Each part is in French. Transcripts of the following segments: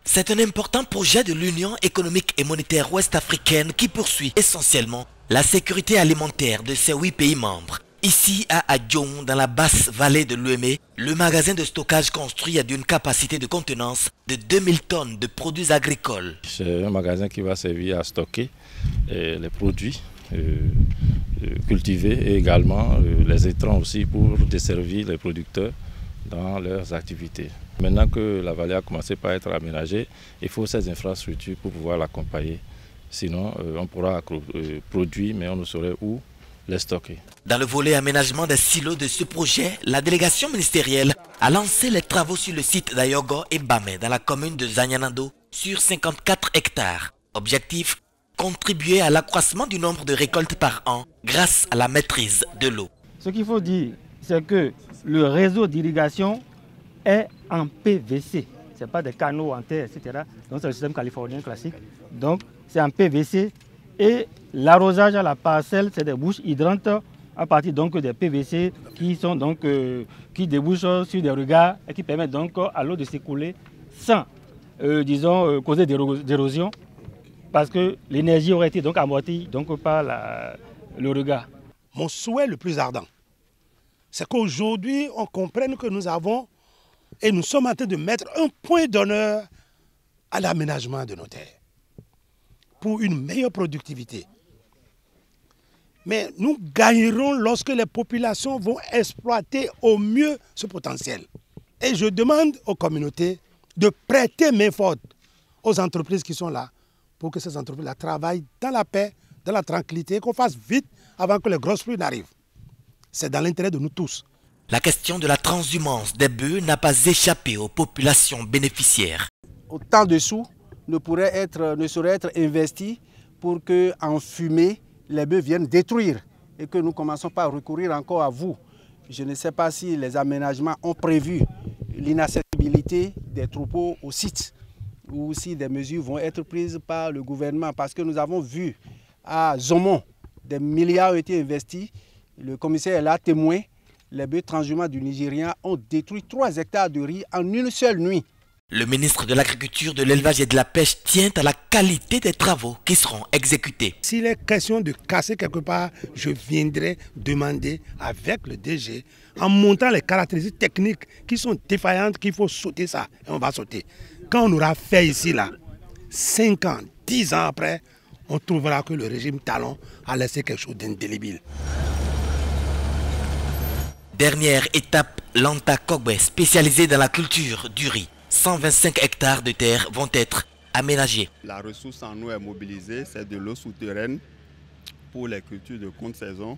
C'est un important projet de l'Union économique et monétaire ouest-africaine qui poursuit essentiellement la sécurité alimentaire de ses 8 pays membres. Ici à Adjong, dans la basse vallée de l'Ouémé, le magasin de stockage construit a d'une capacité de contenance de 2000 tonnes de produits agricoles. C'est un magasin qui va servir à stocker les produits cultivés et également les intrants aussi pour desservir les producteurs dans leurs activités. Maintenant que la vallée a commencé par être aménagée, il faut ces infrastructures pour pouvoir l'accompagner. Sinon, on pourra produire, mais on ne saurait où les stocker. Dans le volet aménagement des silos de ce projet, la délégation ministérielle a lancé les travaux sur le site d'Ayogo et Bamé dans la commune de Zanyanando sur 54 hectares. Objectif, contribuer à l'accroissement du nombre de récoltes par an grâce à la maîtrise de l'eau. Ce qu'il faut dire, c'est que le réseau d'irrigation est en PVC. Ce n'est pas des canaux en terre, etc. Donc c'est le système californien classique. Donc c'est en PVC. Et l'arrosage à la parcelle, c'est des bouches hydrantes à partir donc des PVC qui sont donc qui débouchent sur des regards et qui permettent donc à l'eau de s'écouler sans, disons, causer d'érosion, parce que l'énergie aurait été donc amortie donc par le regard. Mon souhait le plus ardent, c'est qu'aujourd'hui on comprenne que nous avons et nous sommes en train de mettre un point d'honneur à l'aménagement de nos terres pour une meilleure productivité. Mais nous gagnerons lorsque les populations vont exploiter au mieux ce potentiel. Et je demande aux communautés de prêter main forte aux entreprises qui sont là pour que ces entreprises-là travaillent dans la paix, dans la tranquillité, qu'on fasse vite avant que les grosses pluies n'arrivent. C'est dans l'intérêt de nous tous. La question de la transhumance des bœufs n'a pas échappé aux populations bénéficiaires. Autant de sous ne sauraient être investis pour qu'en fumée, les bœufs viennent détruire et que nous commençons par recourir encore à vous. Je ne sais pas si les aménagements ont prévu l'inaccessibilité des troupeaux au site ou si des mesures vont être prises par le gouvernement, parce que nous avons vu à Zomon, des milliards ont été investis, le commissaire est là témoin, les bœufs transhumants du Nigérien ont détruit 3 hectares de riz en une seule nuit. Le ministre de l'Agriculture, de l'Élevage et de la Pêche tient à la qualité des travaux qui seront exécutés. S'il est question de casser quelque part, je viendrai demander avec le DG, en montrant les caractéristiques techniques qui sont défaillantes, qu'il faut sauter ça. Et on va sauter. Quand on aura fait ici, là, 5 ans, 10 ans après, on trouvera que le régime Talon a laissé quelque chose d'indélébile. Dernière étape, l'Anta Kogbe, spécialisée dans la culture du riz. 125 hectares de terre vont être aménagés. La ressource en eau est mobilisée, c'est de l'eau souterraine pour les cultures de contre-saison.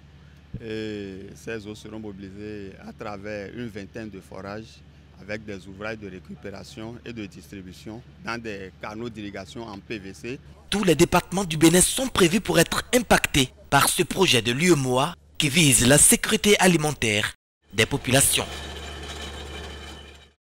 Et ces eaux seront mobilisées à travers une vingtaine de forages avec des ouvrages de récupération et de distribution dans des canaux d'irrigation en PVC. Tous les départements du Bénin sont prévus pour être impactés par ce projet de l'UEMOA qui vise la sécurité alimentaire des populations.